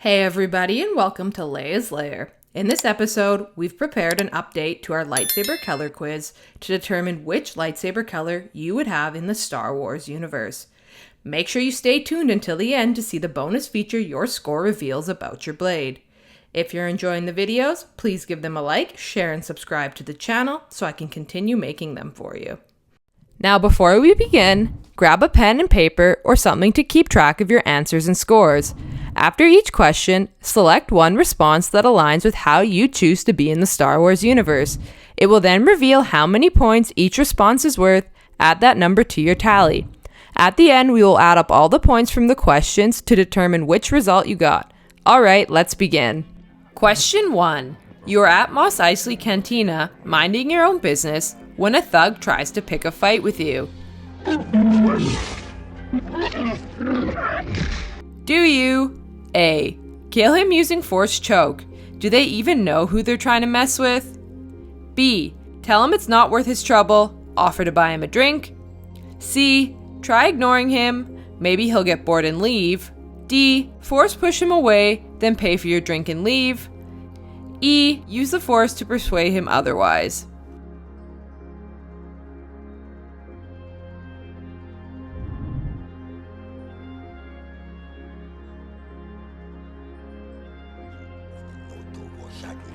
Hey everybody, and welcome to Leia's Lair. In this episode, we've prepared an update to our lightsaber color quiz to determine which lightsaber color you would have in the Star Wars universe. Make sure you stay tuned until the end to see the bonus feature your score reveals about your blade. If you're enjoying the videos, please give them a like, share, and subscribe to the channel so I can continue making them for you. Now before we begin, grab a pen and paper or something to keep track of your answers and scores. After each question, select one response that aligns with how you choose to be in the Star Wars universe. It will then reveal how many points each response is worth. Add that number to your tally. At the end, we will add up all the points from the questions to determine which result you got. Alright, let's begin. Question 1. You are at Mos Eisley Cantina, minding your own business, when a thug tries to pick a fight with you. Do you A. Kill him using force choke? Do they even know who they're trying to mess with? B. Tell him it's not worth his trouble, offer to buy him a drink? C. Try ignoring him, maybe he'll get bored and leave? D. Force push him away, then pay for your drink and leave? E. Use the force to persuade him otherwise.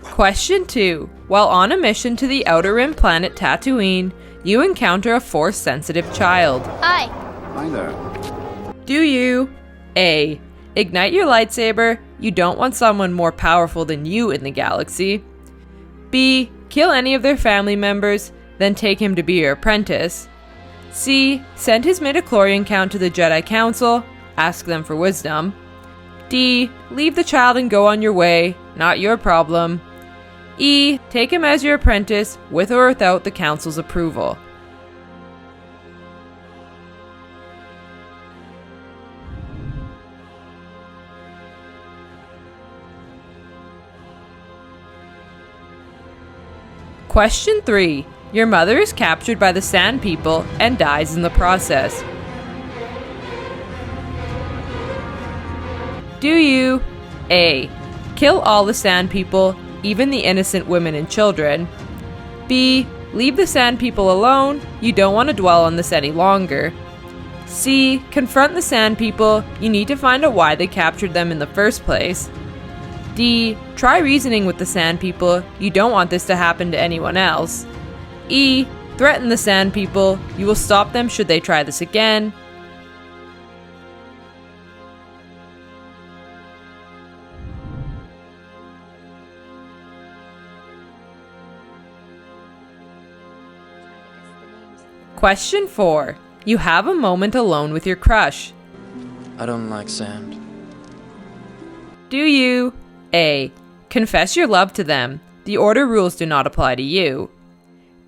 Question 2. While on a mission to the Outer Rim planet Tatooine, you encounter a Force-sensitive child. Hi. Hi there. Do you A. Ignite your lightsaber? You don't want someone more powerful than you in the galaxy. B. Kill any of their family members, then take him to be your apprentice. C. Send his midichlorian count to the Jedi Council. Ask them for wisdom. D. Leave the child and go on your way. Not your problem. E. Take him as your apprentice, with or without the Council's approval. Question 3. Your mother is captured by the Sand People and dies in the process. Do you A. Kill all the Sand People, even the innocent women and children? B. Leave the Sand People alone, you don't want to dwell on this any longer? C. Confront the Sand People, you need to find out why they captured them in the first place? D. Try reasoning with the Sand People, you don't want this to happen to anyone else? E. Threaten the Sand People, you will stop them should they try this again? Question 4. You have a moment alone with your crush. I don't like sand. Do you A. Confess your love to them. The Order rules do not apply to you.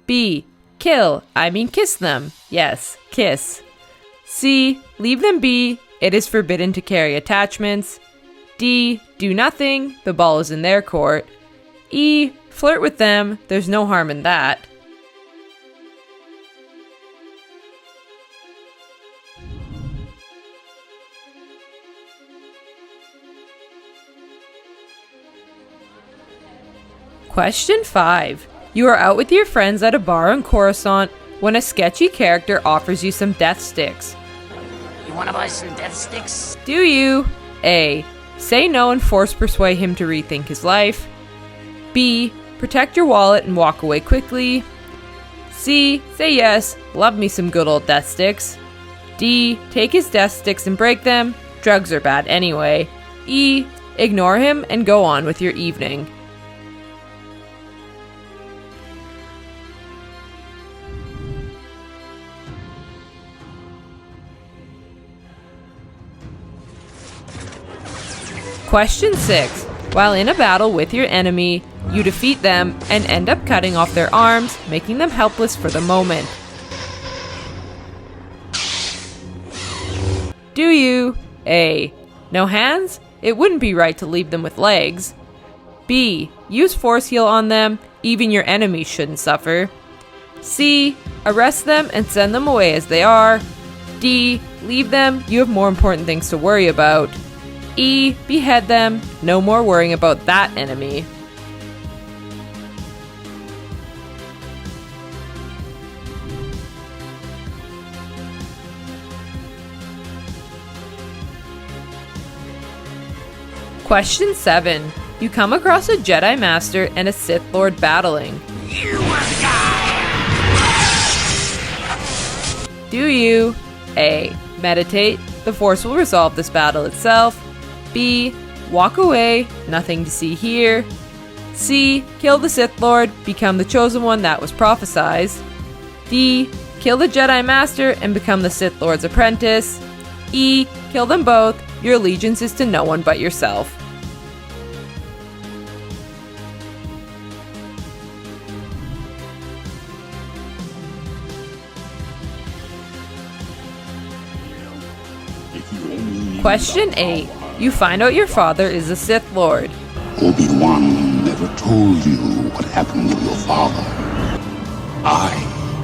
B. Kiss them. Yes, kiss. C. Leave them be. It is forbidden to carry attachments. D. Do nothing. The ball is in their court. E. Flirt with them. There's no harm in that. Question 5. You are out with your friends at a bar on Coruscant when a sketchy character offers you some death sticks. You wanna buy some death sticks? Do you A. Say no and force persuade him to rethink his life? B. Protect your wallet and walk away quickly? C. Say yes, love me some good old death sticks? D. Take his death sticks and break them? Drugs are bad anyway. E. Ignore him and go on with your evening. Question 6. While in a battle with your enemy, you defeat them and end up cutting off their arms, making them helpless for the moment. Do you A. No hands? It wouldn't be right to leave them with legs. B. Use force heal on them, even your enemies shouldn't suffer. C. Arrest them and send them away as they are. D. Leave them, you have more important things to worry about. E. Behead them. No more worrying about that enemy. Question 7. You come across a Jedi Master and a Sith Lord battling. Do you A. Meditate, the Force will resolve this battle itself. B. Walk away, nothing to see here. C. Kill the Sith Lord, become the chosen one that was prophesized. D. Kill the Jedi Master and become the Sith Lord's apprentice. E. Kill them both, your allegiance is to no one but yourself. Question 8. You find out your father is a Sith Lord. Obi-Wan never told you what happened to your father. I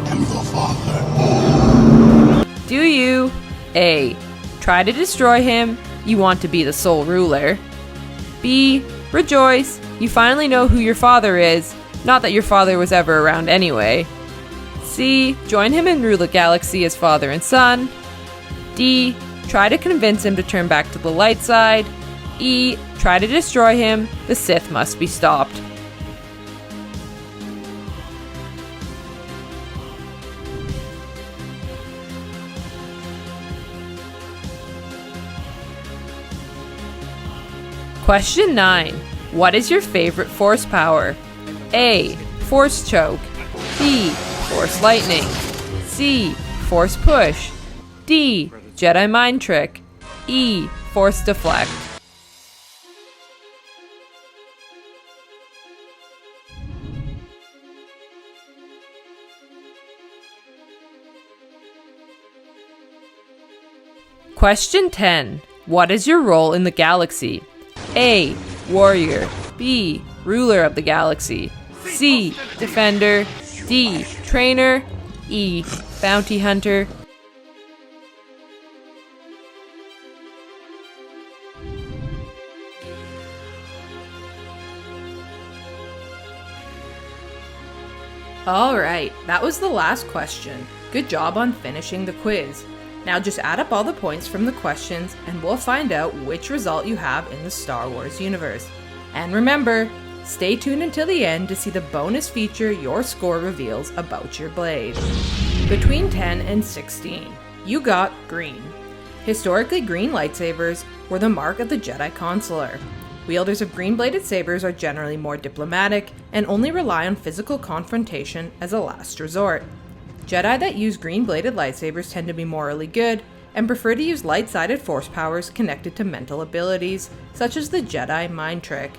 am your father. Do you A. Try to destroy him, you want to be the sole ruler. B. Rejoice, you finally know who your father is, not that your father was ever around anyway. C. Join him and rule the galaxy as father and son. D. Try to convince him to turn back to the light side. E. Try to destroy him. The Sith must be stopped. Question 9. What is your favorite Force power? A. Force choke. B. Force lightning. C. Force push. D. Jedi mind trick. E. Force deflect. Question 10. What is your role in the galaxy? A. Warrior. B. Ruler of the galaxy. C. Defender. D. Trainer. E. Bounty hunter. Alright, that was the last question. Good job on finishing the quiz. Now just add up all the points from the questions and we'll find out which result you have in the Star Wars universe. And remember, stay tuned until the end to see the bonus feature your score reveals about your blade. Between 10 and 16, you got green. Historically, green lightsabers were the mark of the Jedi Consular. Wielders of green-bladed sabers are generally more diplomatic and only rely on physical confrontation as a last resort. Jedi that use green-bladed lightsabers tend to be morally good and prefer to use light-sided force powers connected to mental abilities, such as the Jedi mind trick.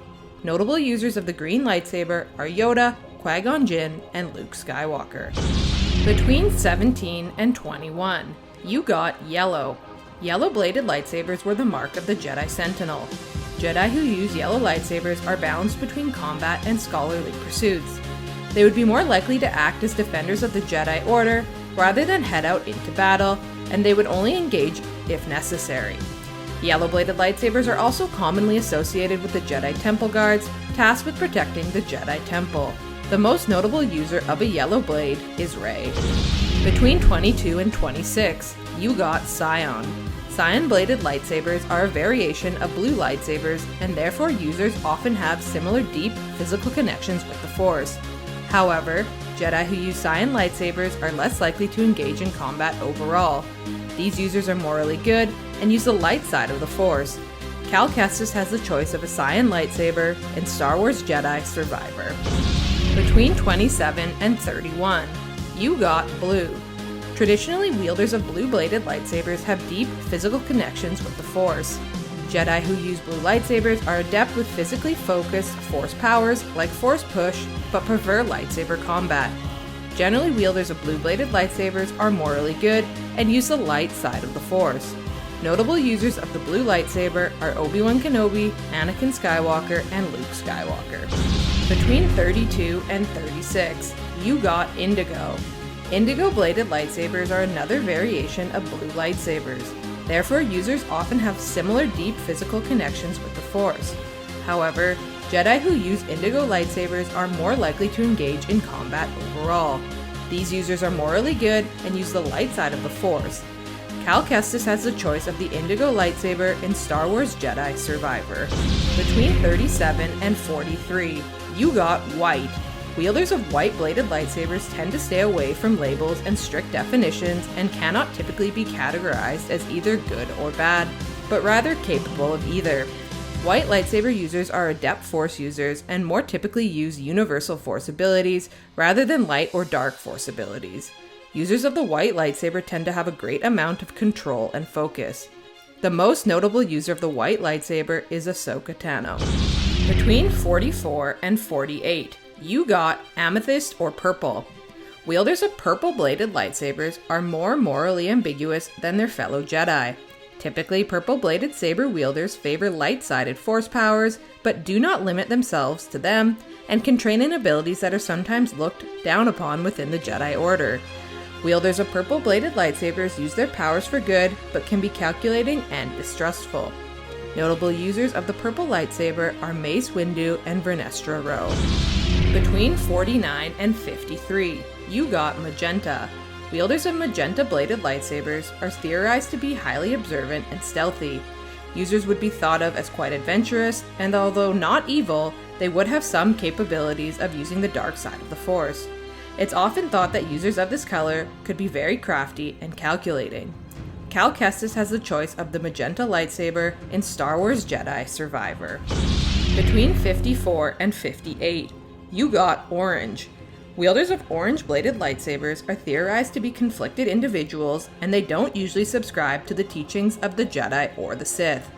Notable users of the green lightsaber are Yoda, Qui-Gon Jinn, and Luke Skywalker. Between 17 and 21, you got yellow. Yellow-bladed lightsabers were the mark of the Jedi Sentinel. Jedi who use yellow lightsabers are balanced between combat and scholarly pursuits. They would be more likely to act as defenders of the Jedi Order rather than head out into battle, and they would only engage if necessary. Yellow-bladed lightsabers are also commonly associated with the Jedi Temple Guards, tasked with protecting the Jedi Temple. The most notable user of a yellow blade is Rey. Between 22 and 26, you got cyan. Cyan-bladed lightsabers are a variation of blue lightsabers, and therefore users often have similar deep physical connections with the Force. However, Jedi who use cyan lightsabers are less likely to engage in combat overall. These users are morally good and use the light side of the Force. Cal Kestis has the choice of a cyan lightsaber in Star Wars Jedi Survivor. Between 27 and 31, you got blue. Traditionally, wielders of blue-bladed lightsabers have deep physical connections with the Force. Jedi who use blue lightsabers are adept with physically focused Force powers like Force Push, but prefer lightsaber combat. Generally, wielders of blue-bladed lightsabers are morally good and use the light side of the Force. Notable users of the blue lightsaber are Obi-Wan Kenobi, Anakin Skywalker, and Luke Skywalker. Between 32 and 36, you got indigo. Indigo-bladed lightsabers are another variation of blue lightsabers. Therefore, users often have similar deep physical connections with the Force. However, Jedi who use indigo lightsabers are more likely to engage in combat overall. These users are morally good and use the light side of the Force. Cal Kestis has the choice of the indigo lightsaber in Star Wars Jedi Survivor. Between 37 and 43, you got white. Wielders of white-bladed lightsabers tend to stay away from labels and strict definitions and cannot typically be categorized as either good or bad, but rather capable of either. White lightsaber users are adept Force users and more typically use universal Force abilities rather than light or dark Force abilities. Users of the white lightsaber tend to have a great amount of control and focus. The most notable user of the white lightsaber is Ahsoka Tano. Between 44 and 48, you got amethyst or purple. Wielders of purple-bladed lightsabers are more morally ambiguous than their fellow Jedi. Typically, purple-bladed saber wielders favor light-sided Force powers, but do not limit themselves to them, and can train in abilities that are sometimes looked down upon within the Jedi Order. Wielders of purple-bladed lightsabers use their powers for good, but can be calculating and distrustful. Notable users of the purple lightsaber are Mace Windu and Vernestra Rwoh. Between 49 and 53, you got magenta. Wielders of magenta-bladed lightsabers are theorized to be highly observant and stealthy. Users would be thought of as quite adventurous, and although not evil, they would have some capabilities of using the dark side of the Force. It's often thought that users of this color could be very crafty and calculating. Cal Kestis has the choice of the magenta lightsaber in Star Wars Jedi Survivor. Between 54 and 58, you got orange. Wielders of orange-bladed lightsabers are theorized to be conflicted individuals, and they don't usually subscribe to the teachings of the Jedi or the Sith.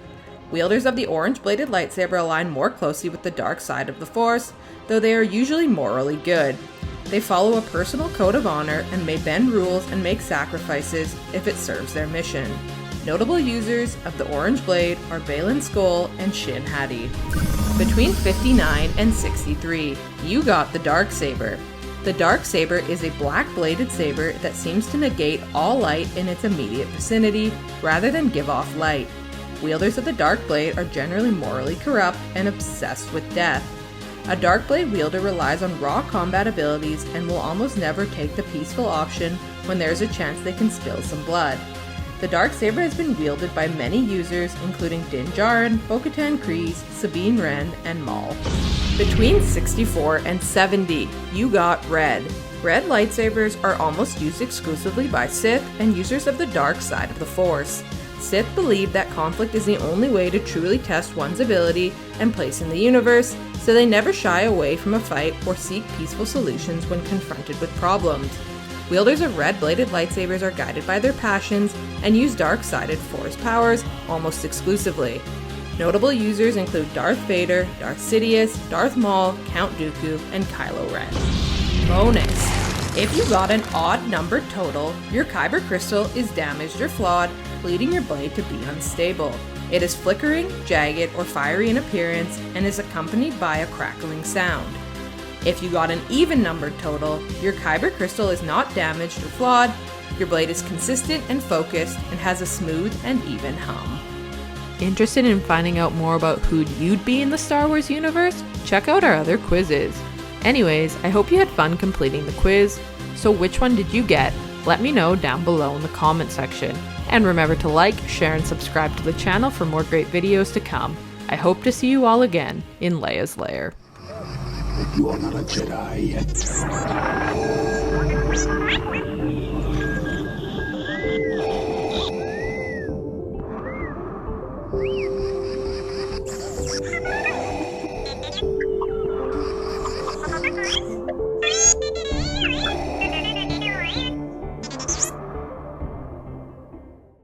Wielders of the orange-bladed lightsaber align more closely with the dark side of the Force, though they are usually morally good. They follow a personal code of honor and may bend rules and make sacrifices if it serves their mission. Notable users of the orange blade are Baylan Skoll and Shin Hati. Between 59 and 63, you got the darksaber. The darksaber is a black-bladed saber that seems to negate all light in its immediate vicinity, rather than give off light. Wielders of the dark blade are generally morally corrupt and obsessed with death. A dark blade wielder relies on raw combat abilities and will almost never take the peaceful option when there is a chance they can spill some blood. The darksaber has been wielded by many users, including Din Djarin, Bo-Katan Kryze, Sabine Wren, and Maul. Between 64 and 70, you got red. Red lightsabers are almost used exclusively by Sith and users of the dark side of the Force. Sith believe that conflict is the only way to truly test one's ability and place in the universe, so they never shy away from a fight or seek peaceful solutions when confronted with problems. Wielders of red-bladed lightsabers are guided by their passions and use dark-sided Force powers almost exclusively. Notable users include Darth Vader, Darth Sidious, Darth Maul, Count Dooku, and Kylo Ren. Bonus: if you got an odd numbered total, your Kyber crystal is damaged or flawed, leading your blade to be unstable. It is flickering, jagged, or fiery in appearance, and is accompanied by a crackling sound. If you got an even-numbered total, your Kyber crystal is not damaged or flawed, your blade is consistent and focused, and has a smooth and even hum. Interested in finding out more about who you'd be in the Star Wars universe? Check out our other quizzes. Anyways, I hope you had fun completing the quiz. So which one did you get? Let me know down below in the comment section. And remember to like, share, and subscribe to the channel for more great videos to come. I hope to see you all again in Leia's Lair. You are not a Jedi yet.